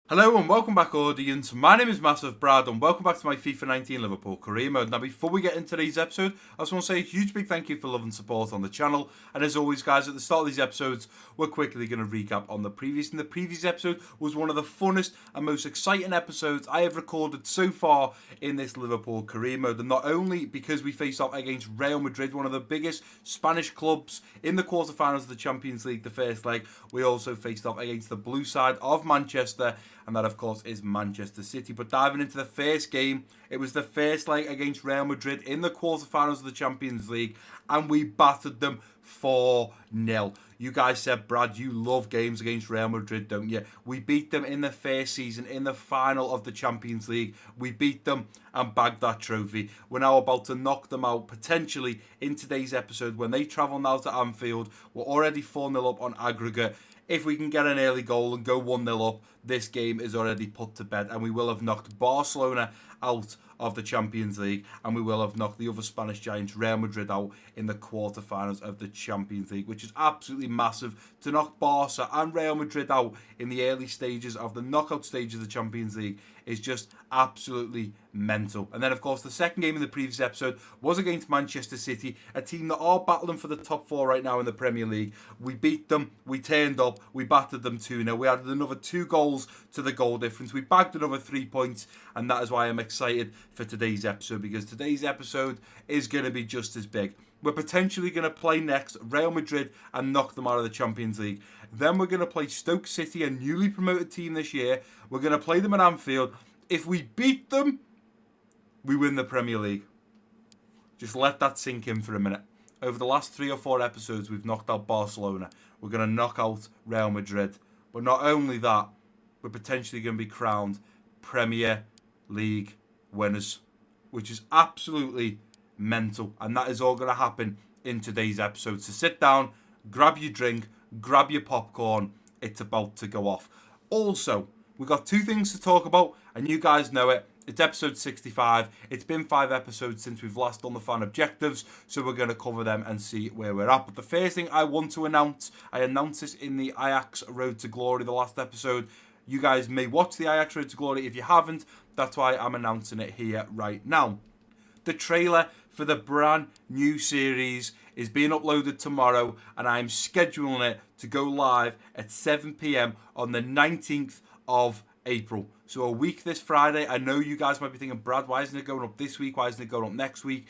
Hello and welcome back, audience. My name is MassiveBrad and welcome back to my FIFA 19 Liverpool career mode. Now, before we get into today's episode, I just want to say a huge big thank you for love and support on the channel. And as always, guys, at the start of these episodes, we're quickly going to recap on the previous. And the previous episode was one of the funnest and most exciting episodes I have recorded so far in this Liverpool career mode. And not only because we faced off against Real Madrid, one of the biggest Spanish clubs in the quarterfinals of the Champions League, the first leg, we also faced off against the blue side of Manchester, and that, of course, is Manchester City. But diving into the first game, it was the first leg against Real Madrid in the quarterfinals of the Champions League, and we battered them 4-0. You guys said, Brad, you love games against Real Madrid, don't you? We beat them in the first season, in the final of the Champions League. We beat them and bagged that trophy. We're now about to knock them out, potentially, in today's episode. When they travel now to Anfield, we're already 4-0 up on aggregate. If we can get an early goal and go 1-0 up, this game is already put to bed, and we will have knocked Barcelona out of the Champions League, and we will have knocked the other Spanish giants, Real Madrid, out in the quarterfinals of the Champions League, which is absolutely massive. To knock Barca and Real Madrid out in the early stages of the knockout stage of the Champions League is just absolutely mental. And then, of course, the second game in the previous episode was against Manchester City, a team that are battling for the top four right now in the Premier League. We beat them, we turned up, we battered them 2-0. We added another 2 goals to the goal difference. We bagged another 3 points, and that is why I'm excited for today's episode, because today's episode is going to be just as big. We're potentially going to play next Real Madrid and knock them out of the Champions League. Then we're going to play Stoke City, a newly promoted team this year. We're going to play them at Anfield. If we beat them, we win the Premier League. Just let that sink in for a minute. Over the last 3 or 4 episodes, we've knocked out Barcelona. We're going to knock out Real Madrid. But not only that, we're potentially going to be crowned Premier League winners, which is absolutely mental. And that is all going to happen in today's episode. So sit down, grab your drink, grab your popcorn. It's about to go off. Also, we've got 2 things to talk about, and you guys know it. It's episode 65. It's been 5 episodes since we've last done the fan objectives, so we're going to cover them and see where we're at. But the first thing I want to announce, I announced this in the Ajax Road to Glory, the last episode. You guys may watch the Ajax Road to Glory. If you haven't, that's why I'm announcing it here right now. The trailer for the brand new series is being uploaded tomorrow, and I'm scheduling it to go live at 7 p.m. on the 19th of April. So a week this Friday. I know you guys might be thinking, Brad, why isn't it going up this week? Why isn't it going up next week?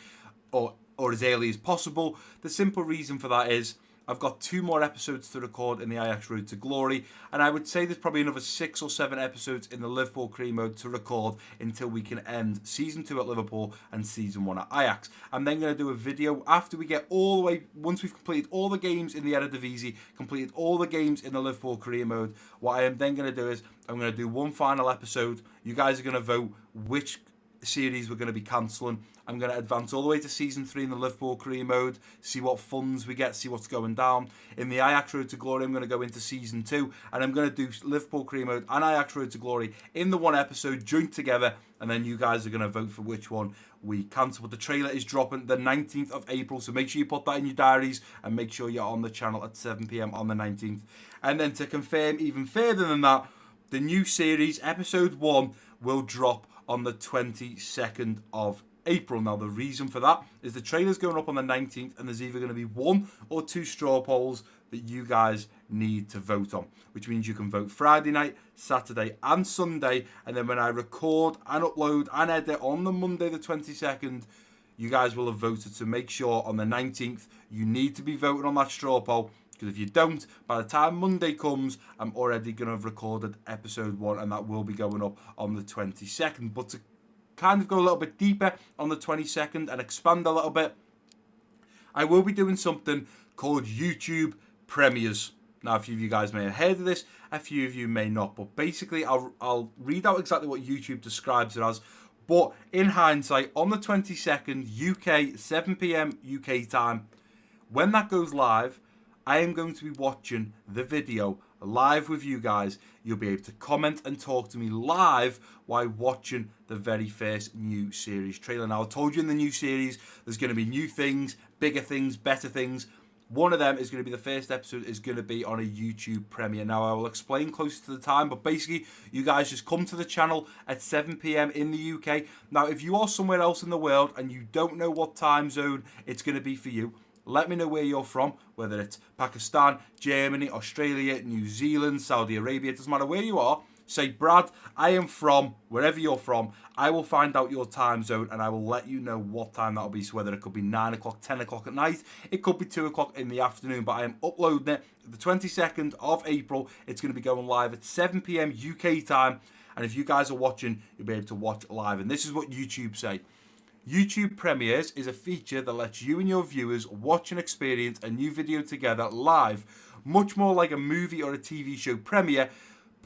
Or as early as possible? The simple reason for that is I've got 2 more episodes to record in the Ajax Road to Glory, and I would say there's probably another 6 or 7 episodes in the Liverpool career mode to record until we can end Season 2 at Liverpool and Season 1 at Ajax. I'm then going to do a video after we get all the way, once we've completed all the games in the Eredivisie, completed all the games in the Liverpool career mode. What I am then going to do is I'm going to do one final episode. You guys are going to vote which series we're going to be cancelling. I'm going to advance all the way to Season 3 in the Liverpool career mode, see what funds we get, see what's going down. In the Ajax Road to Glory, I'm going to go into Season 2, and I'm going to do Liverpool career mode and Ajax Road to Glory in the one episode, joined together, and then you guys are going to vote for which one we cancel. But the trailer is dropping the 19th of April, so make sure you put that in your diaries, and make sure you're on the channel at 7 p.m. on the 19th. And then to confirm even further than that, the new series, Episode 1, will drop on the 22nd of April. Now, the reason for that is the trailer's going up on the 19th, and there's either going to be 1 or 2 straw polls that you guys need to vote on, which means you can vote Friday night, Saturday, and Sunday. And then when I record and upload and edit on the Monday, the 22nd, you guys will have voted. So make sure on the 19th, you need to be voting on that straw poll, because if you don't, by the time Monday comes, I'm already going to have recorded episode 1, and that will be going up on the 22nd. But to kind of go a little bit deeper on the 22nd and expand a little bit, I will be doing something called YouTube Premieres. Now, a few of you guys may have heard of this, a few of you may not, but basically I'll read out exactly what YouTube describes it as. But in hindsight, on the 22nd, UK, 7 p.m. UK time, when that goes live, I am going to be watching the video live with you guys. You'll be able to comment and talk to me live while watching the very first new series trailer. Now, I told you in the new series, there's going to be new things, bigger things, better things. One of them is going to be the first episode is going to be on a YouTube premiere. Now, I will explain closer to the time, but basically, you guys just come to the channel at 7 p.m. in the UK. Now, if you are somewhere else in the world and you don't know what time zone it's going to be for you, let me know where you're from, whether it's Pakistan, Germany, Australia, New Zealand, Saudi Arabia. It doesn't matter where you are. Say, Brad, I am from wherever you're from. I will find out your time zone and I will let you know what time that'll be. So whether it could be 9 o'clock, 10 o'clock at night, it could be 2 o'clock in the afternoon. But I am uploading it the 22nd of April. It's going to be going live at 7 p.m. UK time. And if you guys are watching, you'll be able to watch live. And this is what YouTube say. YouTube Premieres is a feature that lets you and your viewers watch and experience a new video together live, much more like a movie or a TV show premiere.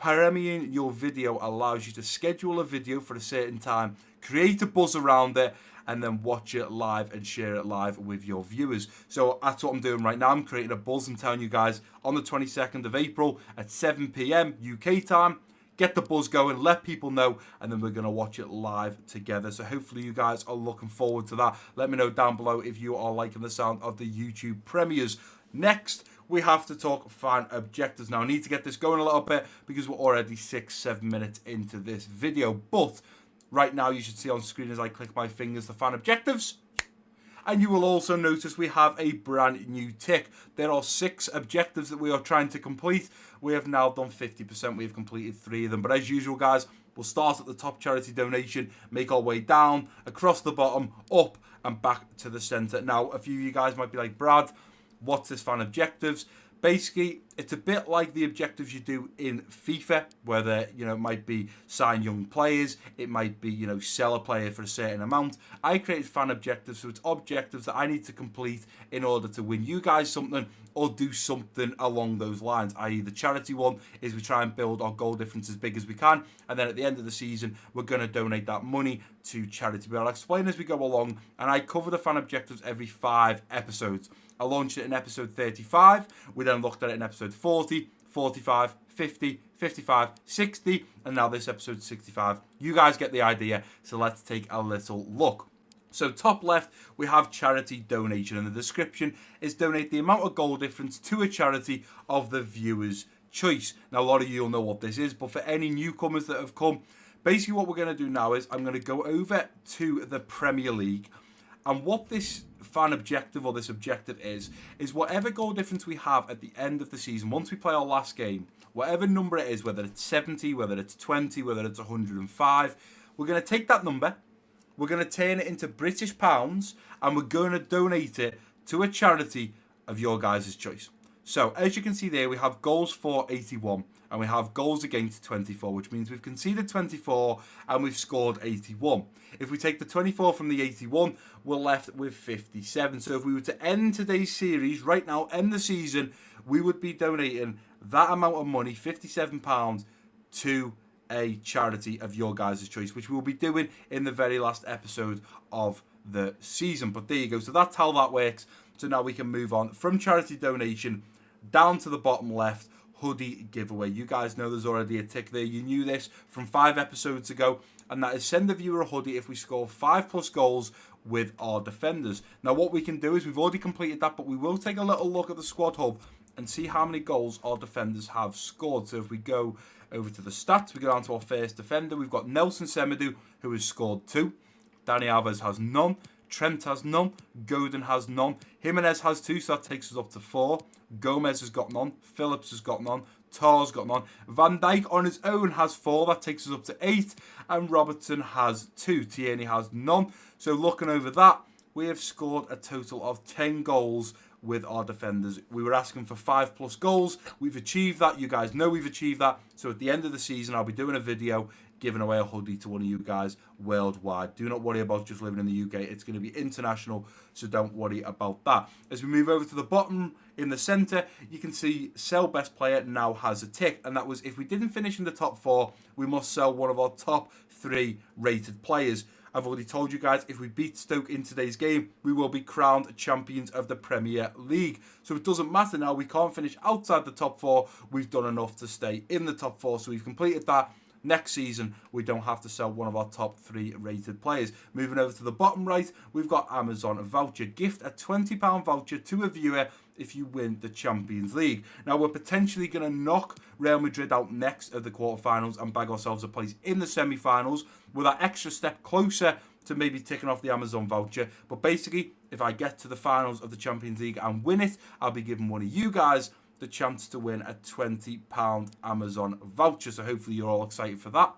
Premiering your video allows you to schedule a video for a certain time, create a buzz around it, and then watch it live and share it live with your viewers. So that's what I'm doing right now. I'm creating a buzz. I'm telling you guys on the 22nd of April at 7 p.m. UK time. Get the buzz going, let people know, and then we're going to watch it live together. So hopefully you guys are looking forward to that. Let me know down below if you are liking the sound of the YouTube premieres. Next, we have to talk fan objectives. Now, I need to get this going a little bit because we're already 6-7 minutes into this video. But right now, you should see on screen as I click my fingers the fan objectives. And you will also notice we have a brand new tick. There are 6 objectives that we are trying to complete. We have now done 50%. We've completed 3 of them. But as usual, guys, we'll start at the top charity donation, make our way down, across the bottom, up, and back to the centre. Now, a few of you guys might be like, Brad, what's this fan objectives? Basically, it's a bit like the objectives you do in FIFA, where it might be sign young players, it might be, sell a player for a certain amount. I create fan objectives, so it's objectives that I need to complete in order to win you guys something or do something along those lines, i.e. the charity one is we try and build our goal difference as big as we can, and then at the end of the season, we're going to donate that money to charity. But I'll explain as we go along, and I cover the fan objectives every 5 episodes. I launched it in episode 35, we then looked at it in episode 40, 45, 50, 55, 60, and now this episode 65. You guys get the idea, so let's take a little look. So top left, we have charity donation, and the description is donate the amount of goal difference to a charity of the viewer's choice. Now, a lot of you will know what this is, but for any newcomers that have come, basically what we're going to do now is I'm going to go over to the Premier League, and what this fan objective or this objective is whatever goal difference we have at the end of the season, once we play our last game, whatever number it is, whether it's 70, whether it's 20, whether it's 105, we're going to take that number, we're going to turn it into British pounds, and we're going to donate it to a charity of your guys' choice. So, as you can see there, we have goals for 81, and we have goals against 24, which means we've conceded 24, and we've scored 81. If we take the 24 from the 81, we're left with 57. So if we were to end today's series, right now, end the season, we would be donating that amount of money, £57, to a charity of your guys' choice, which we'll be doing in the very last episode of the season. But there you go. So that's how that works. So now we can move on from charity donation down to the bottom left, hoodie giveaway. You guys know there's already a tick there. You knew this from 5 episodes ago, and that is send the viewer a hoodie if we score 5+ goals with our defenders. Now what we can do is we've already completed that, but we will take a little look at the squad hub and see how many goals our defenders have scored. So if we go over to the stats, we go down to our first defender. We've got Nelson Semedo, who has scored 2. Dani Alves has none. Trent has none. Godin has none. Jimenez has 2, so that takes us up to 4. Gomez has got none. Phillips has got none. Tar's got none. Van Dijk on his own has 4. That takes us up to 8. And Robertson has 2. Tierney has none. So looking over that, we have scored a total of 10 goals with our defenders. We were asking for 5+ goals. We've achieved that. You guys know we've achieved that. So at the end of the season, I'll be doing a video giving away a hoodie to one of you guys worldwide. Do not worry about just living in the UK. It's going to be international, so don't worry about that. As we move over to the bottom in the centre, you can see sell best player now has a tick, and that was if we didn't finish in the top 4, we must sell one of our top 3 rated players. I've already told you guys, if we beat Stoke in today's game, we will be crowned champions of the Premier League. So it doesn't matter now. We can't finish outside the top 4. We've done enough to stay in the top 4, so we've completed that. Next season, we don't have to sell one of our top 3 rated players. Moving over to the bottom right, we've got Amazon voucher. Gift a £20 voucher to a viewer if you win the Champions League. Now, we're potentially going to knock Real Madrid out next at the quarterfinals and bag ourselves a place in the semi-finals with that extra step closer to maybe ticking off the Amazon voucher. But basically, if I get to the finals of the Champions League and win it, I'll be giving one of you guys the chance to win a £20 Amazon voucher. So hopefully you're all excited for that.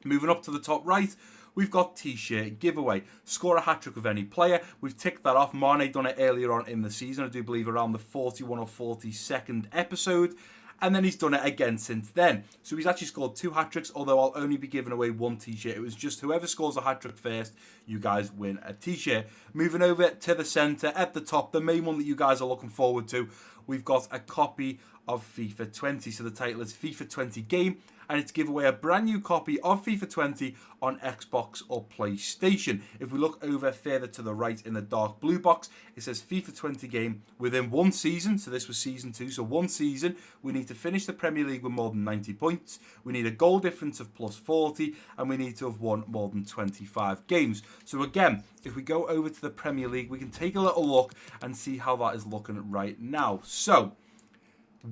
Moving up to the top right, we've got T-shirt giveaway. Score a hat-trick of any player. We've ticked that off. Mane done it earlier on in the season. I do believe around the 41 or 42nd episode. And then he's done it again since then. So he's actually scored 2 hat-tricks, although I'll only be giving away 1 T-shirt. It was just whoever scores a hat-trick first, you guys win a T-shirt. Moving over to the centre, at the top, the main one that you guys are looking forward to, we've got a copy of FIFA 20. So the title is FIFA 20 Game, and it's give away a brand new copy of FIFA 20 on Xbox or PlayStation. If we look over further to the right in the dark blue box, it says FIFA 20 Game within 1 season. So this was season 2. So 1 season, we need to finish the Premier League with more than 90 points. We need a goal difference of plus 40, and we need to have won more than 25 games. So again, if we go over to the Premier League, we can take a little look and see how that is looking right now. So,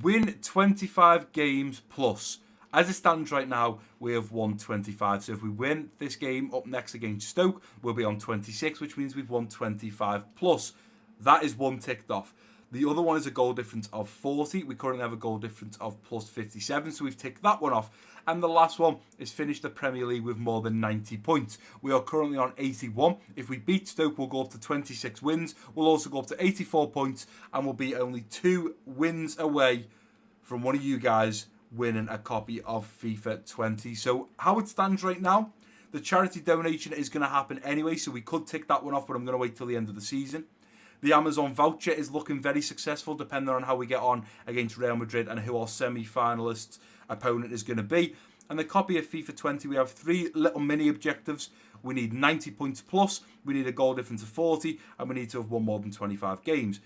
win 25 games plus. As it stands right now, we have won 25. So if we win this game up next against Stoke, we'll be on 26, which means we've won 25 plus. That is 1 ticked off. The other one is a goal difference of 40. We currently have a goal difference of plus 57, so we've ticked that one off. And the last one is finish the Premier League with more than 90 points. We are currently on 81. If we beat Stoke, we'll go up to 26 wins. We'll also go up to 84 points, and we'll be only 2 wins away from one of you guys winning a copy of FIFA 20. So how it stands right now, the charity donation is going to happen anyway, so we could tick that one off, but I'm going to wait till the end of the season. The Amazon voucher is looking very successful, depending on how we get on against Real Madrid and who our semi-finalist opponent is going to be. And the copy of FIFA 20, we have 3 little mini objectives. We need 90 points plus, we need a goal difference of 40, and we need to have won more than 25 games.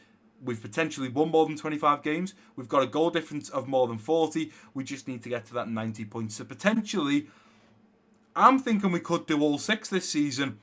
We've potentially won more than 25 games. We've got a goal difference of more than 40. We just need to get to that 90 points. So potentially, I'm thinking we could do all 6 this season,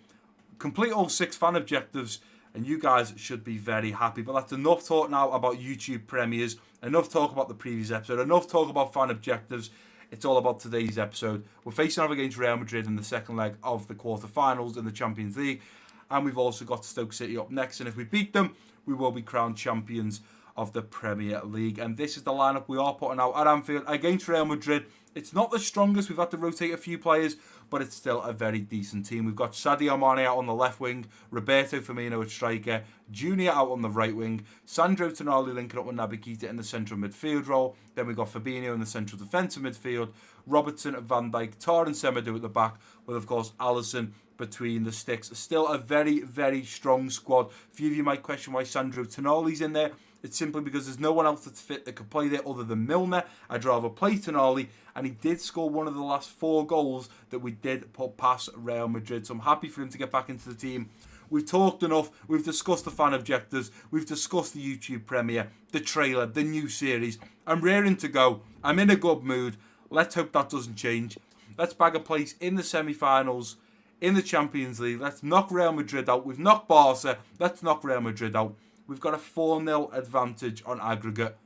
complete all 6 fan objectives, and you guys should be very happy. But that's enough talk now about YouTube premieres, enough talk about the previous episode, enough talk about fan objectives. It's all about today's episode. We're facing off against Real Madrid in the second leg of the quarterfinals in the Champions League, and we've also got Stoke City up next. And if we beat them, we will be crowned champions of the Premier League. And this is the lineup we are putting out at Anfield against Real Madrid. It's not the strongest. We've had to rotate a few players, but it's still a very decent team. We've got Sadio Mane out on the left wing, Roberto Firmino at striker, Junior out on the right wing, Sandro Tonali linking up with Naby Keita in the central midfield role. Then we've got Fabinho in the central defensive midfield, Robertson at Van Dijk, Tar and Semedo at the back, with of course Alisson between the sticks. Still a very, very strong squad. A few of you might question why Sandro Tonali's in there. It's simply because there's no one else that's fit that could play there other than Milner. I'd rather play Tonali, and he did score one of the last 4 goals that we did put past Real Madrid. So I'm happy for him to get back into the team. We've talked enough. We've discussed the fan objectives. We've discussed the YouTube premiere, the trailer, the new series. I'm raring to go. I'm in a good mood. Let's hope that doesn't change. Let's bag a place in the semi-finals, in the Champions League. Let's knock Real Madrid out. We've knocked Barca. Let's knock Real Madrid out. We've got a 4-0 advantage on aggregate.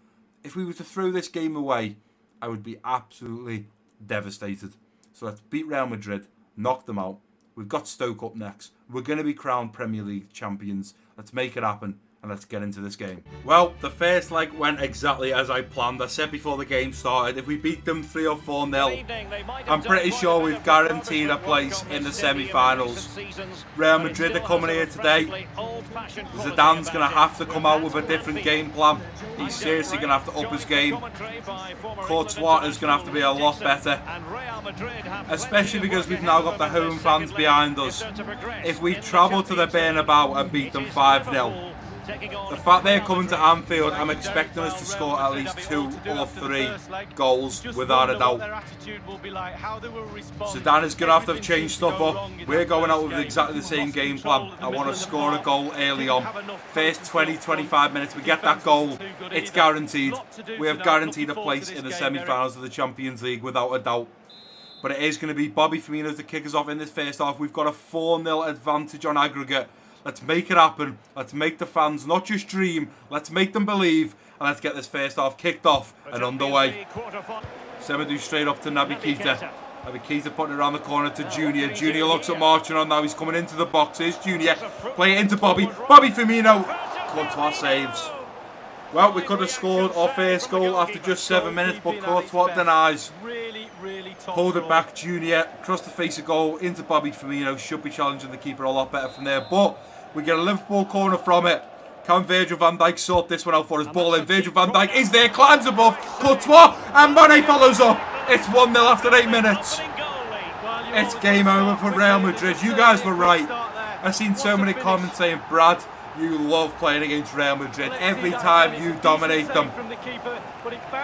If we were to throw this game away, I would be absolutely devastated. So let's beat Real Madrid, knock them out. We've got Stoke up next. We're going to be crowned Premier League champions. Let's make it happen. And let's get into this game. Well, the first leg went exactly as I planned. I said before the game started, if we beat them 3 or 4-0, I'm pretty sure we've guaranteed a place in the semi-finals. Real Madrid are coming here today. Zidane's going to have to come out with a different game plan. He's seriously going to have to up his game. Courtois is going to have to be a lot better, especially because we've now got the home fans behind us. If we travel to the Bernabeu and beat them 5-0, the fact they're coming to Anfield, I'm expecting us to score at least 2 or 3 goals without a doubt. Zidane is going to have to change stuff up. We're going out with exactly the same game plan. I want to score a goal early on. First 20-25 minutes, we get that goal, it's guaranteed. We have guaranteed a place in the semi-finals of the Champions League without a doubt. But it is going to be Bobby Firmino to kick us off in this first half. We've got a 4-0 advantage on aggregate. Let's make it happen. Let's make the fans not just dream. Let's make them believe. And let's get this first half kicked off and underway. Semedo straight up to Naby Keita. Naby Keita putting it around the corner to Junior. Junior looks at marching on now. He's coming into the box. Here's Junior. Play it into Bobby. Bobby Firmino. Courtois saves. Well, we could have scored our first goal after just 7 minutes, but Courtois denies. Pulled it back, Junior, across the face of goal, into Bobby Firmino. Should be challenging the keeper a lot better from there, but we get a Liverpool corner from it. Can Virgil van Dijk sort this one out for his ball in? Virgil van Dijk is there, climbs above, Courtois, and Mane follows up. It's 1-0 after 8 minutes. It's game over for Real Madrid. You guys were right. I've seen so many comments saying, Brad, you love playing against Real Madrid. Every time you dominate them.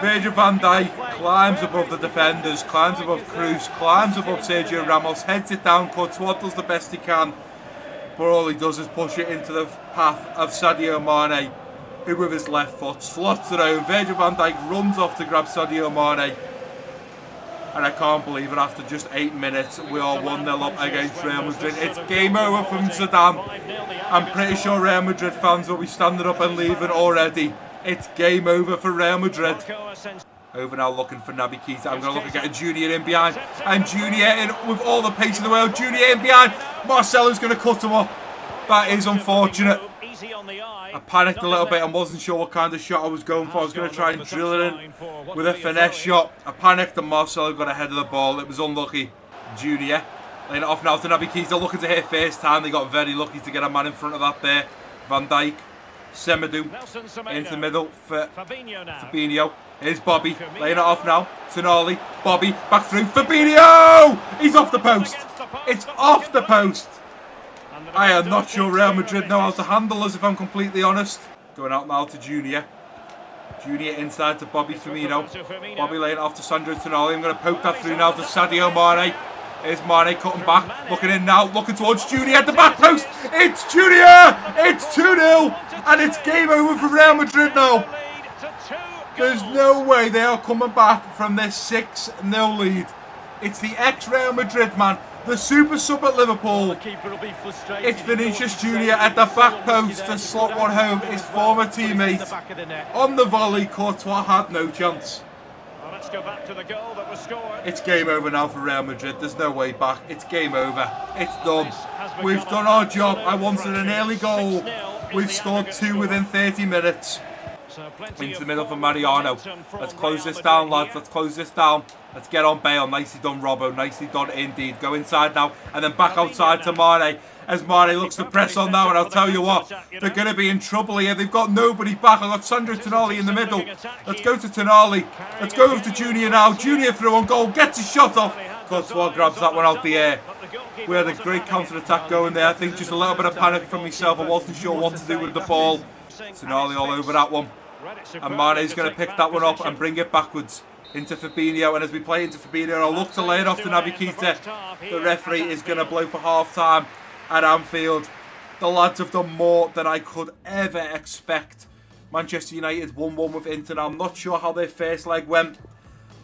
Virgil van Dijk climbs above the defenders, climbs above Cruz, climbs above Sergio Ramos, heads it down. Courtois does the best he can, but all he does is push it into the path of Sadio Mane, who with his left foot slots it home. Virgil van Dijk runs off to grab Sadio Mane, and I can't believe it, after just 8 minutes we are 1-0 up against Real Madrid. It's game over from Zidane. I'm pretty sure Real Madrid fans will be standing up and leaving already. It's game over for Real Madrid. Over now looking for Naby Keita. I'm going to look at getting Junior in behind. And Junior in with all the pace in the world. Junior in behind. Marcelo's going to cut him up. That is unfortunate. I panicked a little bit and wasn't sure what kind of shot I was going for. I was going to try and drill it in with a finesse shot. I panicked and Marcelo got ahead of the ball. It was unlucky. Junior laying it off now to Naby Keita, looking to hit first time. They got very lucky to get a man in front of that there. Van Dijk, Semedo into the middle for Fabinho. Here's Bobby, laying it off now. Tonali, Bobby, back through. Fabinho! He's off the post. It's off the post. I am not sure Real Madrid know how to handle us, if I'm completely honest. Going out now to Junior. Junior inside to Bobby Firmino. Bobby laying it off to Sandro Tonali. I'm going to poke that through now to Sadio Mane. Here's Mane cutting back, looking in now, looking towards Junior at the back post. It's Junior! It's 2-0, and it's game over for Real Madrid now. There's no way they are coming back from this 6-0 lead. It's the ex-Real Madrid man, the super sub at Liverpool. It's Vinicius Junior at the back post to slot one home, his former teammate. On the volley, Courtois had no chance. Go back to the goal that was scored. It's game over now for Real Madrid. There's no way back. It's game over. It's done. We've done our job. I wanted an early goal. We've scored 2 within 30 minutes. Into the middle for Mariano. Let's close this down, lads. Let's close this down. Let's get on Bale. Nicely done, Robbo. Nicely done indeed. Go inside now and then back outside to Mane. As Mane looks to press on now, and I'll tell you what, they're going to be in trouble here. They've got nobody back. I've got Sandro Tonali in the middle. Let's go to Tonali. Let's go over to Junior now. Junior through on goal. Gets his shot off. Courtois grabs that one out the air. We had a great counter-attack going there. I think just a little bit of panic from myself. I wasn't sure what to do with the ball. Tonali all over that one. And Mane's going to pick that one up and bring it backwards into Fabinho. And as we play into Fabinho, I'll look to lay it off to Naby Keita. The referee is going to blow for half-time at Anfield. The lads have done more than I could ever expect. Manchester United 1-1 with Inter. I'm not sure how their first leg went,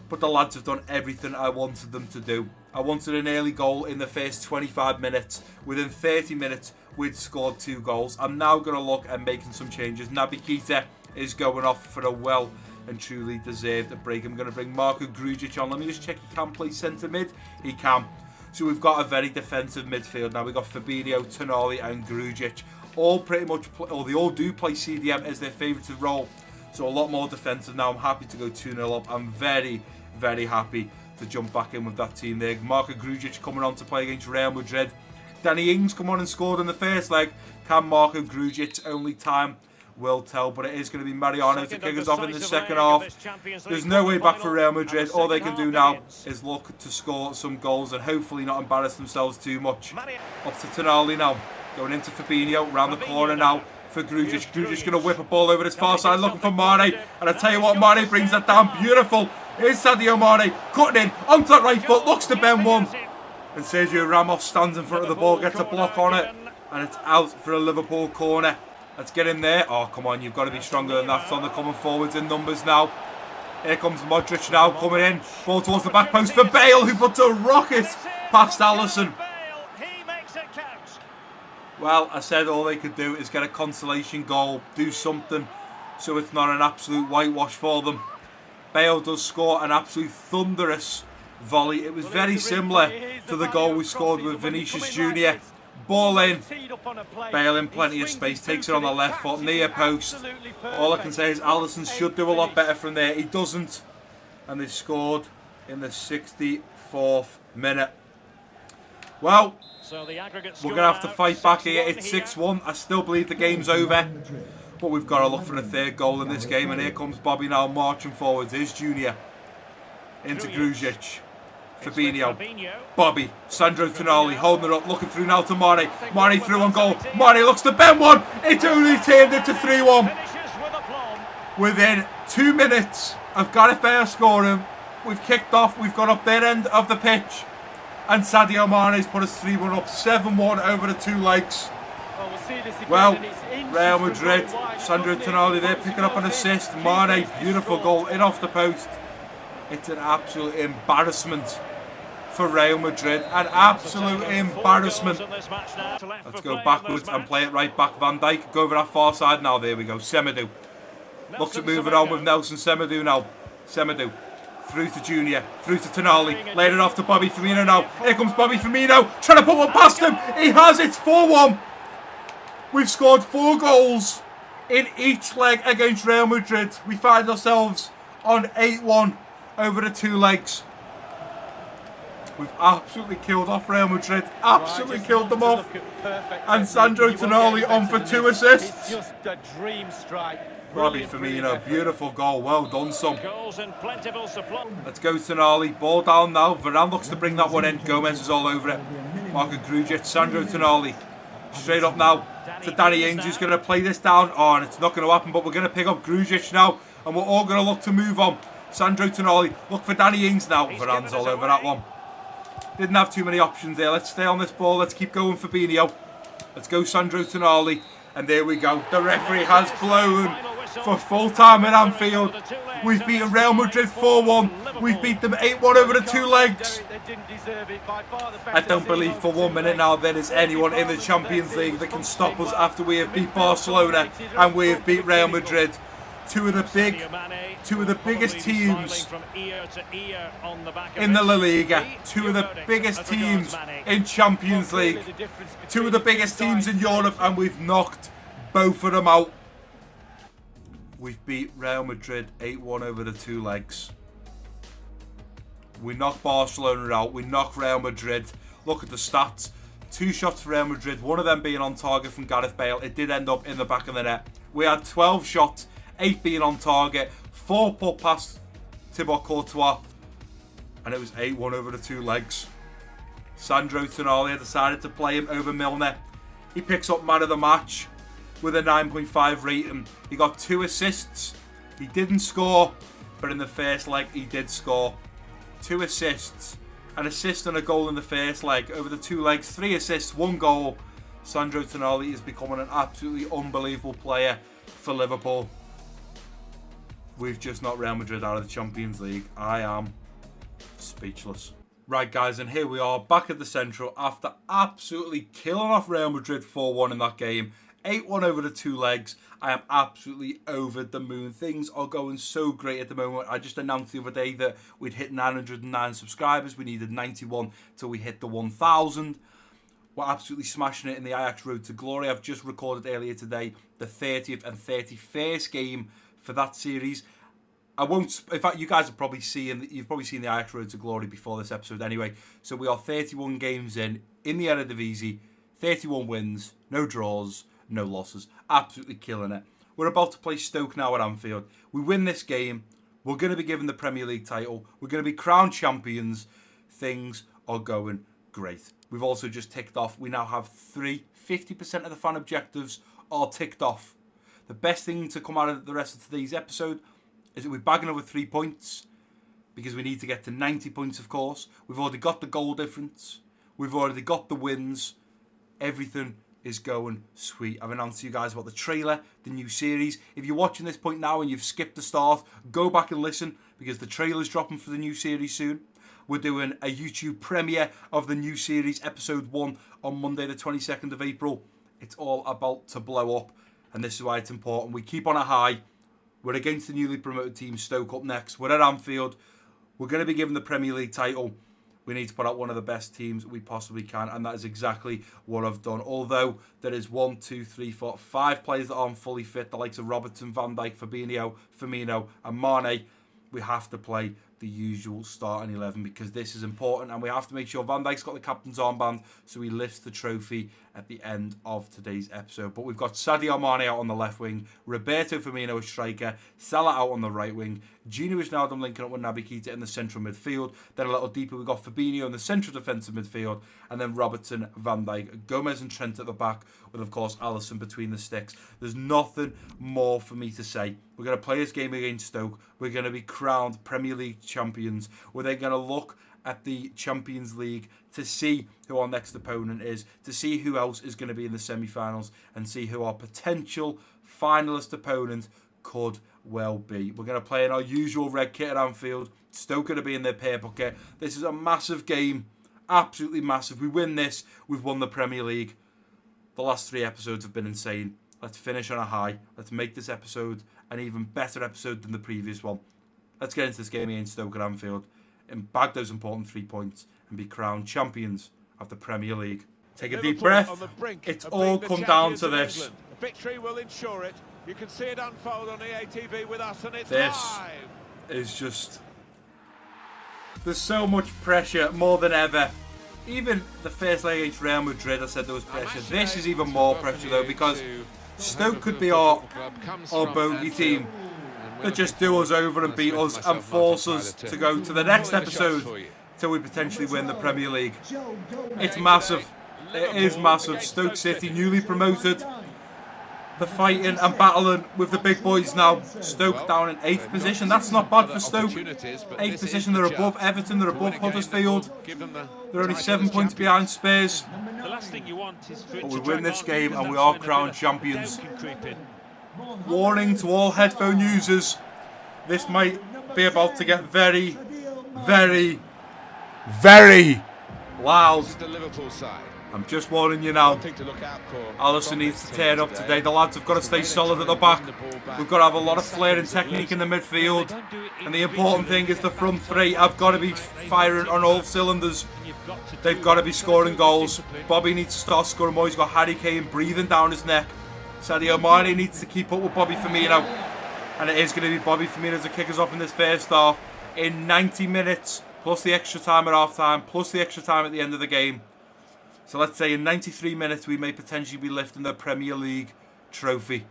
but the lads have done everything I wanted them to do. I wanted an early goal in the first 25 minutes. Within 30 minutes, we'd scored 2 goals. I'm now going to look at making some changes. Naby Keita is going off for a well and truly deserved a break. I'm going to bring Marko Grujic on. Let me just check he can play centre mid. He can. So we've got a very defensive midfield now. We've got Fabinho, Tonali and Grujic. All pretty much, they all do play CDM as their favourite role. So a lot more defensive now. I'm happy to go 2-0 up. I'm very, very happy to jump back in with that team there. Marko Grujic coming on to play against Real Madrid. Danny Ings come on and scored in the first leg. Can Marko Grujic? Only time will tell, but it is going to be Mariano to kick us off in the second half. There's no way back for Real Madrid. All they can do now is look to score some goals and hopefully not embarrass themselves too much. Up to Tonali now, going into Fabinho, round the corner now for Grujic. Grujic going to whip a ball over this far side, looking for Mane, and I tell you what, Mane brings that down beautiful. Here's Sadio Mane, cutting in, onto that right foot, looks to bend one, and Sergio Ramos stands in front of the ball, gets a block on it, and it's out for a Liverpool corner. Let's get in there. Oh, come on, you've got to be stronger than that. It's on the coming forwards in numbers now. Here comes Modric now, coming in. Ball towards the back post for Bale, who puts a rocket past Alisson. Well, I said all they could do is get a consolation goal, do something so it's not an absolute whitewash for them. Bale does score an absolute thunderous volley. It was very similar to the goal we scored with Vinicius Jr. Ball in, Bale in plenty of space, takes it on the left foot, near post. All I can say is Alisson should do a lot better from there. He doesn't, and they scored in the 64th minute. Well, we're going to have to fight back here. It's 6-1. I still believe the game's over, but we've got to look for a third goal in this game. And here comes Bobby now marching forwards. Here's Junior into Grujic. Fabinho, Bobby, Sandro Tonali holding it up, looking through now to Mane. Mane through on goal. Mane looks to bend one. It only turned into 3-1. Within 2 minutes of Gareth Bale scoring, we've kicked off. We've gone up their end of the pitch. And Sadio Mane's put us 3-1 up, 7-1 over the 2 legs. Well, Real Madrid, Sandro Tonali there picking up an assist. Mane, beautiful goal in off the post. It's an absolute embarrassment for Real Madrid. An absolute embarrassment. Let's go backwards and play it right back. Van Dijk, go over that far side now. There we go. Semedo looks at moving on with Nelson Semedo now. Semedo through to Junior, through to Tonali, laid it off to Bobby Firmino now. Here comes Bobby Firmino, trying to put one past him. He has it, 4-1. We've scored 4 goals in each leg against Real Madrid. We find ourselves on 8-1 over the 2 legs. We've absolutely killed off Real Madrid. Absolutely killed them off. And Sandro Tonali on for 2 assists. It's just a dream strike. Bobby Firmino, beautiful goal. Well done, son. Let's go, Tonali. Ball down now. Varane looks to bring that one in. Gomez is all over it. Marco Grujic, Sandro Tonali. Straight up now to Danny Ings, who's going to play this down. Oh, and it's not going to happen, but we're going to pick up Grujic now. And we're all going to look to move on. Sandro Tonali, look for Danny Ings now. Varane's all over that one. Didn't have too many options there. Let's stay on this ball. Let's keep going, Fabinho. Let's go, Sandro Tonali. And there we go. The referee has blown for full time in Anfield. We've beaten Real Madrid 4-1. We've beat them 8-1 over the 2 legs. I don't believe for 1 minute now there is anyone in the Champions League that can stop us after we have beat Barcelona and we have beat Real Madrid. Two of the biggest teams in the La Liga, 2 of the biggest teams in Champions League, 2 of the biggest teams in Europe, and we've knocked both of them out. We've beat Real Madrid 8-1 over the 2 legs. We knocked Barcelona out. We knocked Real Madrid. Look at the stats. 2 shots for Real Madrid, one of them being on target from Gareth Bale. It did end up in the back of the net. We had 12 shots, 8 being on target, 4 put past Thibaut Courtois, and it was 8-1 over the 2 legs. Sandro Tonali decided to play him over Milner. He picks up man of the match with a 9.5 rating. He got 2 assists. He didn't score, but in the first leg he did score. 2 assists, an assist and a goal in the first leg. Over the 2 legs, 3 assists, 1 goal. Sandro Tonali is becoming an absolutely unbelievable player for Liverpool. We've just knocked Real Madrid out of the Champions League. I am speechless. Right, guys, and here we are back at the Central after absolutely killing off Real Madrid 4-1 in that game. 8-1 over the 2 legs. I am absolutely over the moon. Things are going so great at the moment. I just announced the other day that we'd hit 909 subscribers. We needed 91 till we hit the 1,000. We're absolutely smashing it in the Ajax Road to Glory. I've just recorded earlier today the 30th and 31st game for that series. I won't. In fact, you guys have probably seen. You've probably seen the Ajax Road to Glory before this episode, anyway. So we are 31 games in the Eredivisie, 31 wins, no draws, no losses. Absolutely killing it. We're about to play Stoke now at Anfield. We win this game, we're going to be given the Premier League title. We're going to be crowned champions. Things are going great. We've also just ticked off. We now have 50% of the fan objectives are ticked off. The best thing to come out of the rest of today's episode is that we're bagging over 3 points because we need to get to 90 points, of course. We've already got the goal difference. We've already got the wins. Everything is going sweet. I've announced to you guys about the trailer, the new series. If you're watching this point now and you've skipped the start, go back and listen because the trailer's dropping for the new series soon. We're doing a YouTube premiere of the new series, episode 1, on Monday the 22nd of April. It's all about to blow up, and this is why it's important. We keep on a high. We're against the newly promoted team, Stoke, up next. We're at Anfield. We're going to be given the Premier League title. We need to put out one of the best teams we possibly can, and that is exactly what I've done. Although there is 1, 2, 3, 4, 5 players that aren't fully fit, the likes of Robertson, Van Dijk, Fabinho, Firmino, and Mane, we have to play the usual starting 11 because this is important, and we have to make sure Van Dijk's got the captain's armband so he lifts the trophy at the end of today's episode. But we've got Sadio Mane out on the left wing, Roberto Firmino as striker, Salah out on the right wing, Gino Wijnaldum linking up with Naby Keita in the central midfield. Then a little deeper we've got Fabinho in the central defensive midfield, and then Robertson, Van Dijk, Gomez and Trent at the back, with of course Alisson between the sticks. There's nothing more for me to say. We're going to play this game against Stoke. We're going to be crowned Premier League champions. We're then going to look at the Champions League to see who our next opponent is, to see who else is going to be in the semi-finals, and see who our potential finalist opponent could well be. We're going to play in our usual red kit at Anfield. Stoke going to be in their purple kit. This is a massive game, absolutely massive. We win this, we've won the Premier League. The last 3 episodes have been insane. Let's finish on a high. Let's make this episode an even better episode than the previous one. Let's get into this game against Stoke at Anfield and bag those important 3 points and be crowned champions of the Premier League. Take a deep breath. It's all come down to this. Victory will ensure it. You can see it unfold on EA TV with us, and it's this live. Is just... There's so much pressure, more than ever. Even the first leg against Real Madrid, I said there was pressure. This is even more pressure, though, because Stoke could be our bogey team that just do us over and beat us and force us to go to the next episode till we potentially win the Premier League. It's massive. It is massive. Stoke City, newly promoted. They're fighting and battling with the big boys now. Stoke down in 8th position. That's not bad for Stoke. 8th position. They're above Everton. They're above Huddersfield. They're only 7 points behind Spurs. But we win this game and we are crowned champions. Warning to all headphone users. This might be about to get very, very, very loud. I'm just warning you now. Alisson needs to turn up today. The lads have got to stay solid at the back. We've got to have a lot of flair and technique in the midfield. And the important thing is the front 3 have got to be firing on all cylinders. They've got to be scoring goals. Bobby needs to start scoring more. He's got Harry Kane breathing down his neck. Sadio Mane needs to keep up with Bobby Firmino. And it is going to be Bobby Firmino to kick us off in this first half. In 90 minutes, plus the extra time at half time, plus the extra time at the end of the game. So let's say in 93 minutes we may potentially be lifting the Premier League trophy.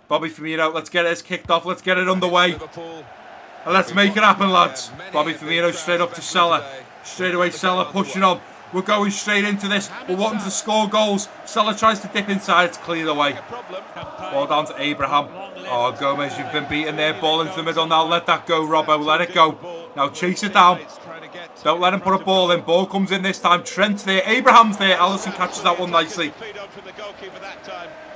Bobby Firmino, let's get this kicked off, let's get it underway. And let's make it happen, lads. Bobby Firmino straight up to Salah. Straight away Salah pushing on. We're going straight into this. We're wanting to score goals. Salah tries to dip inside, it's cleared away. Ball down to Abraham. Oh, Gomez, you've been beaten there. Ball into the middle now. Let that go, Robbo. Let it go. Now chase it down. Don't let him put a ball in. Ball comes in this time. Trent's there. Abraham's there. Alisson catches that one nicely.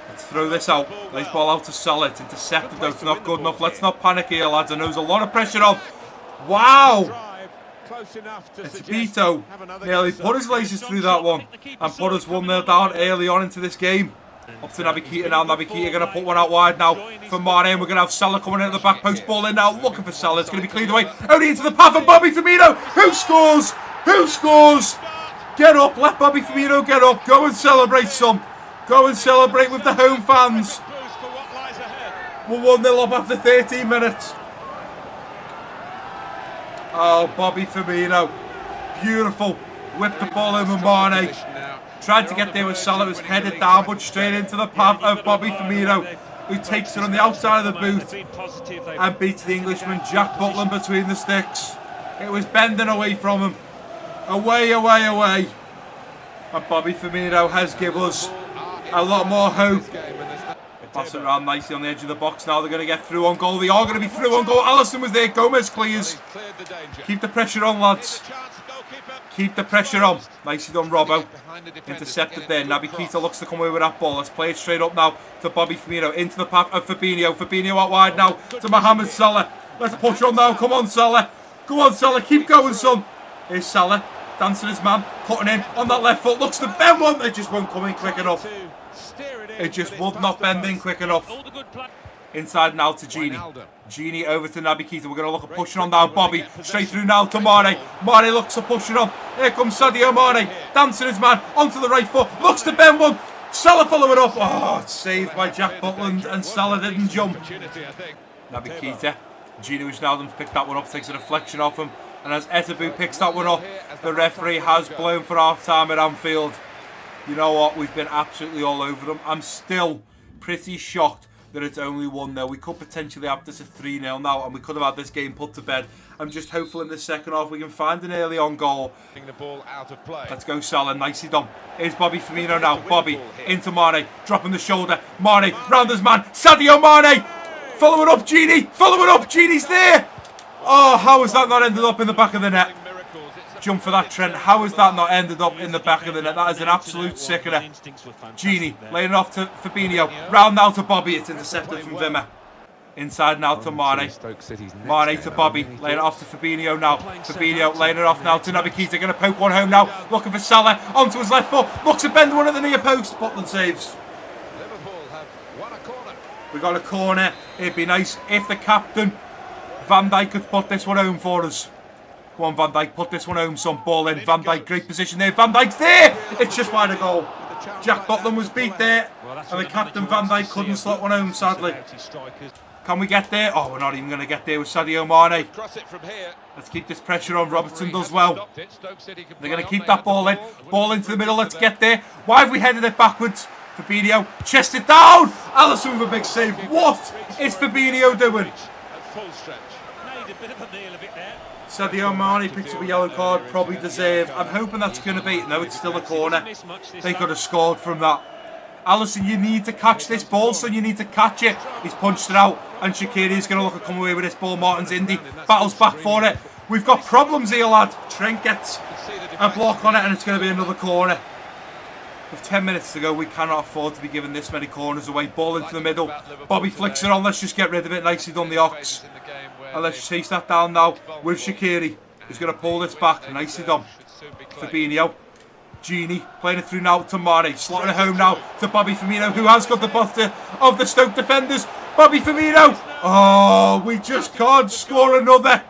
Let's throw this out. Nice ball out to Salah. It's intercepted though. It's not good enough. Let's not panic here, lads. I know there's a lot of pressure on. Wow! Espito nearly put his laces through that one and put us 1-0 down early on into this game. Up to Naby Keita now. Naby Keita going to put one out wide now for Mane. We're going to have Salah coming in at the back post. Ball in now. Looking for Salah. It's going to be cleared away. Only into the path of Bobby Firmino. Who scores? Who scores? Get up. Let Bobby Firmino get up. Go and celebrate, son. Go and celebrate with the home fans. We're 1-0 up after 13 minutes. Oh, Bobby Firmino. Beautiful. Whipped the ball over Mane. Tried to get there with Salah, was headed down, but straight into the path of Bobby Firmino, who takes it on the outside of the boot and beats the Englishman Jack Butland between the sticks. It was bending away from him. Away, away, away. And Bobby Firmino has given us a lot more hope. Pass it around nicely on the edge of the box now. They're going to get through on goal. They are going to be through on goal. Alisson was there. Gomez clears. Keep the pressure on, lads. Keep the pressure on. Nicely done, Robbo. Intercepted there. Naby Keita looks to come away with that ball. Let's play it straight up now to Bobby Firmino. Into the path of Fabinho. Fabinho out wide now to Mohamed Salah. Let's push on now. Come on, Salah. Go on, Salah. Keep going, son. Here's Salah. dancing his man, cutting in on that left foot, looks to bend one, it just won't come in quick enough. It just would not bend in quick enough. Inside now to Genie. Genie over to Naby Keita. We're going to look at pushing on now. Bobby straight through now to Mane. Mane looks at pushing on. Here comes Sadio Mane. Dancing his man onto the right foot. Looks to bend one. Salah following up. Oh, it's saved by Jack Butland and Salah didn't jump. Naby Keita. Genie was now done to pick that one up. Takes a deflection off him. And as Etabu picks that one up, the referee has blown for half time at Anfield. You know what? We've been absolutely all over them. I'm still pretty shocked that it's only 1-0. We could potentially have this at 3-0 now, and we could have had this game put to bed. I'm just hopeful in the second half we can find an early on goal. The ball out of play. Let's go, Salah. Nicely done. Here's Bobby Firmino now. Bobby into Mane, dropping the shoulder. Mane round his man. Sadio Mane following up. Genie following up. Genie's there. Oh, how has that not ended up in the back of the net? Jump for that, Trent. How has that not ended up in the back of the net? That is an absolute sickener. Genie laying it off to Fabinho. Round now to Bobby. It's intercepted from Vimmer. Inside now to Mane. Mane to Bobby. Laying it off to Fabinho now. Fabinho laying it off now to Naby Keita. Going to poke one home now. Looking for Salah. Onto his left foot. Looks to bend one at the near post. Butland saves. We got a corner. It'd be nice if the captain, Van Dijk, could put this one home for us. Come on, Van Dijk, put this one home, son. Ball in. Van Dijk, great position there. Van Dijk's there. It's just wide a goal. Jack Butland was beat there. And the captain, Van Dijk, couldn't slot one home, sadly. Can we get there? Oh, we're not even going to get there with Sadio Mane. Let's keep this pressure on. Robertson does well. They're going to keep that ball in. Ball into the middle. Let's get there. Why have we headed it backwards? Fabinho, chest it down. Alisson with a big save. What is Fabinho doing? Sadio Mane picks up a yellow card, probably deserved. I'm hoping that's going to be... No, it's still a corner. They could have scored from that. Alisson, you need to catch this ball, son. You need to catch it. He's punched it out, and Shaqiri's going to look at come away with this ball. Martin's Indy battles back for it. We've got problems here, lad. Trent gets a block on it, and it's going to be another corner. With 10 minutes to go, we cannot afford to be giving this many corners away. Ball into the middle. Bobby flicks it on. Let's just get rid of it. Nicely done, the Ox. And let's chase that down now with Shaqiri. He's going to pull this back. Nicely done. Fabinho. Genie playing it through now to Mane. Slotting it home now to Bobby Firmino, who has got the buster of the Stoke defenders. Bobby Firmino. Oh, we just can't score another.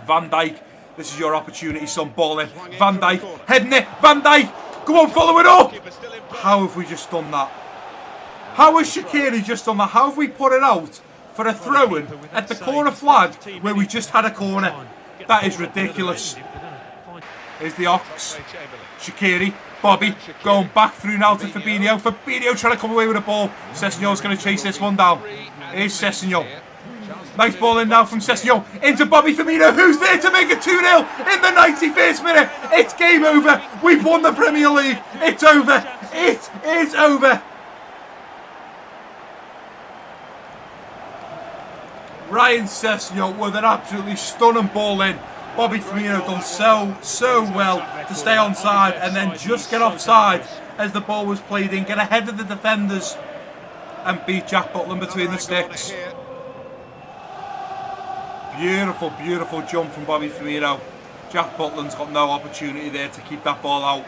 Van Dijk. This is your opportunity, son. Ball in. Van Dijk. Heading it. Van Dijk. Come on, follow it up. How have we just done that? How has Shaqiri just done that? How have we put it out for a throw-in at the corner flag where we just had a corner? That is ridiculous. Here's the Ox. Shaqiri. Bobby going back through now to Fabinho. Fabinho trying to come away with the ball. Sessegnol's going to chase this one down. Here's Sessegnol. Nice ball in now from Sessegnol into Bobby Firmino, who's there to make it 2-0 in the 91st minute. It's game over. We've won the Premier League. It's over. It is over. Ryan Sessegnol with an absolutely stunning ball in. Bobby Firmino done so well to stay onside and then just get offside as the ball was played in, get ahead of the defenders and beat Jack Butland between the sticks. Beautiful, beautiful jump from Bobby Firmino. Jack Butland's got no opportunity there to keep that ball out.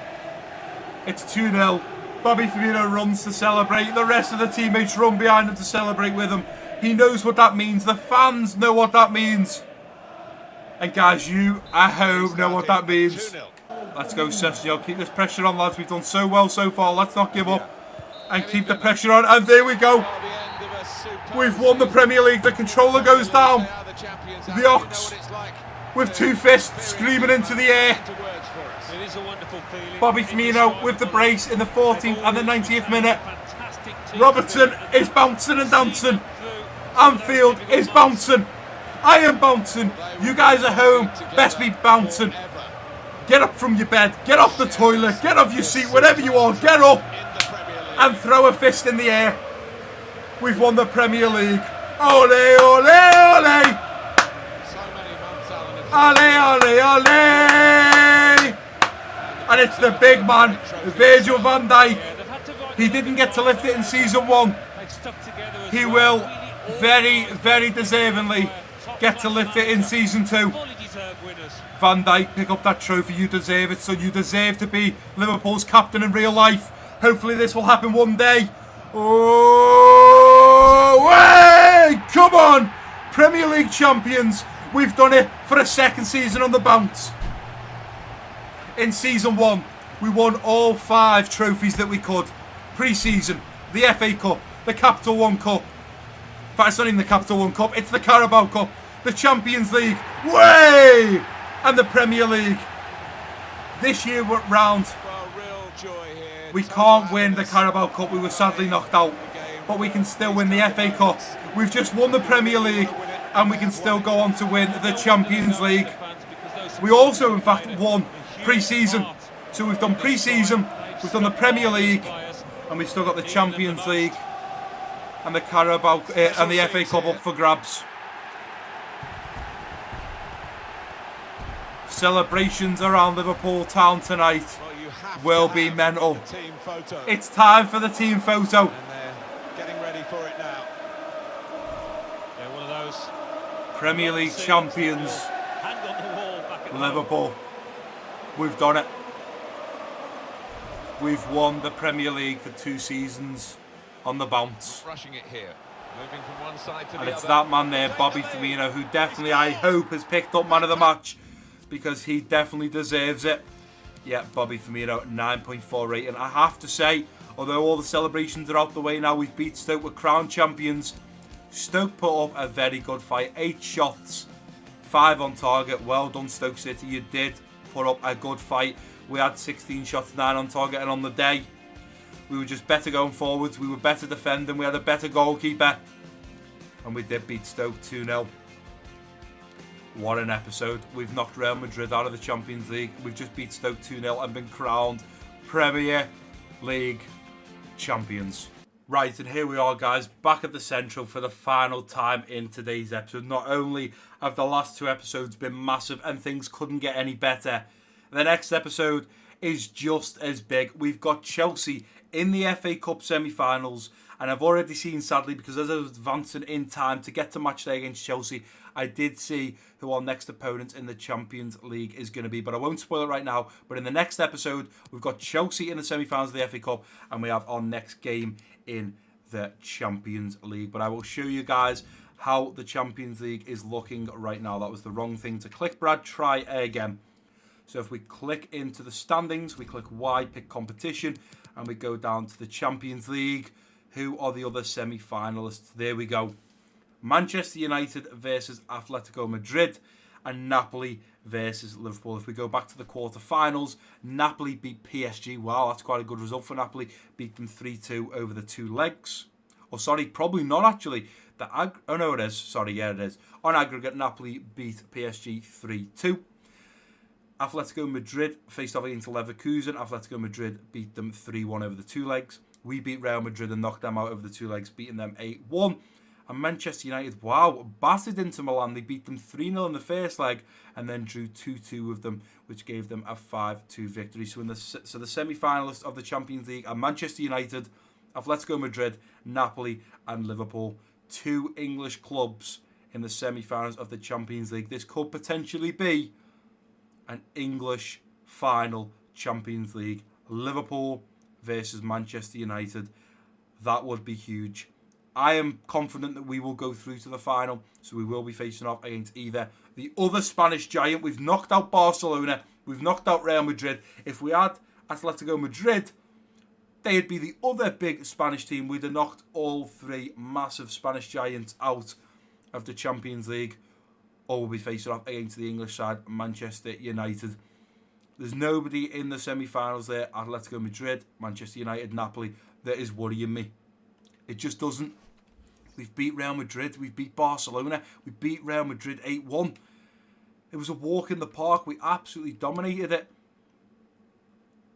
It's 2-0. Bobby Firmino runs to celebrate. The rest of the teammates run behind him to celebrate with him. He knows what that means. The fans know what that means. And guys, you at home know what that means. Let's go, Sessegnol. Keep this pressure on, lads. We've done so well so far. Let's not give up. And keep the pressure on. And there we go. We've won the Premier League. The controller goes down. The Ox with two fists screaming into the air. Bobby Firmino with the brace in the 14th and the 90th minute. Robertson is bouncing and dancing. Anfield is bouncing. I am bouncing. You guys at home best be bouncing. Get up from your bed. Get off the toilet. Get off your seat. Whatever you are. Get up and throw a fist in the air. We've won the Premier League. Ole, ole, ole. Ole, ole, ole. And it's the big man, Virgil van Dijk. He didn't get to lift it in season 1. He will very, very deservingly get to lift it in season 2. Van Dijk, pick up that trophy. You deserve it, son. You deserve to be Liverpool's captain in real life. Hopefully this will happen one day. Oh, hey! Come on! Premier League champions. We've done it for a second season on the bounce. In season 1, we won all 5 trophies that we could. Pre-season, the FA Cup, the Capital One Cup. In fact, it's not even the Capital One Cup, it's the Carabao Cup, the Champions League, way! And the Premier League. This year we're round. We can't win the Carabao Cup, we were sadly knocked out. But we can still win the FA Cup. We've just won the Premier League and we can still go on to win the Champions League. We also, in fact, won pre-season. So we've done pre-season, we've done the Premier League, and we've still got the Champions League and the Carabao and the FA Cup up for grabs. Celebrations around Liverpool town tonight will be mental. It's time for the team photo. Getting ready for it now. Yeah, one of those Premier League champions, hang on the wall back at Liverpool. We've done it. We've won the Premier League for 2 seasons on the bounce. Rushing it here, moving from one side to And the it's other. that man there, Bobby Firmino, who definitely, I hope, has picked up man of the match because he definitely deserves it. Yeah, Bobby Firmino, 9.4 rating. I have to say, although all the celebrations are out the way now, we've beat Stoke, we're crowned champions. Stoke put up a very good fight, 8 shots, 5 on target. Well done, Stoke City, you did put up a good fight. We had 16 shots, 9 on target, and on the day, we were just better going forwards, we were better defending, we had a better goalkeeper, and we did beat Stoke 2-0. What an episode. We've knocked Real Madrid out of the Champions League, we've just beat Stoke 2-0 and been crowned Premier League champions. Right, and here we are, guys, back at the Central for the final time in today's episode. Not only have the last 2 episodes been massive and things couldn't get any better, the next episode is just as big. We've got Chelsea in the FA Cup semi-finals, and I've already seen, sadly, because as I was advancing in time to get to match day against Chelsea, I did see who our next opponent in the Champions League is going to be, but I won't spoil it right now. But in the next episode, we've got Chelsea in the semi-finals of the FA Cup, and we have our next game in the Champions League. But I will show you guys how the Champions League is looking right now. That was the wrong thing to click, Brad. Try again. So if we click into the standings, we click Y, pick competition, and we go down to the Champions League. Who are the other semi-finalists? There we go. Manchester United versus Atletico Madrid, and Napoli versus Liverpool. If we go back to the quarter-finals, Napoli beat PSG. Wow, that's quite a good result for Napoli. Beat them 3-2 over the 2 legs. Oh, sorry, probably not actually. Oh no, it is. Sorry, yeah, it is. On aggregate, Napoli beat PSG 3-2. Atletico Madrid faced off against Leverkusen. Atletico Madrid beat them 3-1 over the 2 legs. We beat Real Madrid and knocked them out over the 2 legs, beating them 8-1. And Manchester United, wow, battered into Milan. They beat them 3-0 in the first leg and then drew 2-2 with them, which gave them a 5-2 victory. So the semi-finalists of the Champions League are Manchester United, Atletico Madrid, Napoli and Liverpool. 2 English clubs in the semi-finals of the Champions League. This could potentially be an English final Champions League. Liverpool versus Manchester United. That would be huge. I am confident that we will go through to the final, so we will be facing off against either the other Spanish giant. We've knocked out Barcelona, we've knocked out Real Madrid. If we had Atletico Madrid, they'd be the other big Spanish team. We'd have knocked all 3 massive Spanish giants out of the Champions League, or we'll be facing off against the English side, Manchester United. There's nobody in the semi-finals there, Atletico Madrid, Manchester United, Napoli, that is worrying me. It just doesn't. We've beat Real Madrid, we've beat Barcelona, we beat Real Madrid 8-1. It was a walk in the park, we absolutely dominated it.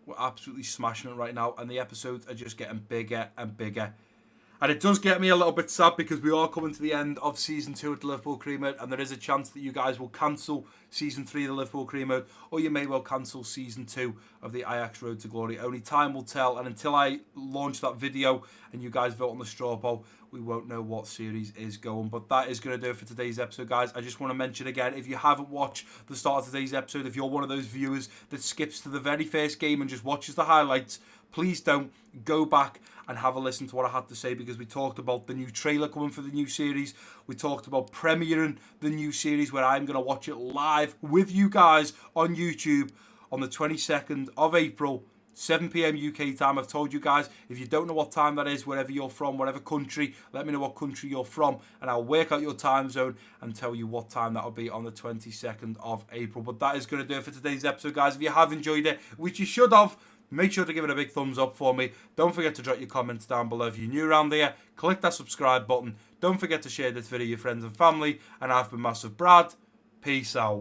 We're absolutely smashing it right now, and the episodes are just getting bigger and bigger. And it does get me a little bit sad because we are coming to the end of Season 2 at the Liverpool Career Mode, and there is a chance that you guys will cancel Season 3 of the Liverpool Career Mode, or you may well cancel Season 2 of the Ajax Road to Glory. Only time will tell, and until I launch that video and you guys vote on the straw poll, we won't know what series is going. But that is going to do it for today's episode, guys. I just want to mention again, if you haven't watched the start of today's episode, if you're one of those viewers that skips to the very first game and just watches the highlights, please don't. Go back and have a listen to what I had to say, because we talked about the new trailer coming for the new series. We talked about premiering the new series, where I'm going to watch it live with you guys on YouTube on the 22nd of April, 7 p.m. UK time. I've told you guys, if you don't know what time that is, wherever you're from, whatever country, let me know what country you're from, and I'll work out your time zone and tell you what time that'll be on the 22nd of April. But that is going to do it for today's episode, guys. If you have enjoyed it, which you should have, make sure to give it a big thumbs up for me. Don't forget to drop your comments down below if you're new around here. Click that subscribe button. Don't forget to share this video with your friends and family. And I've been Massive Brad. Peace out.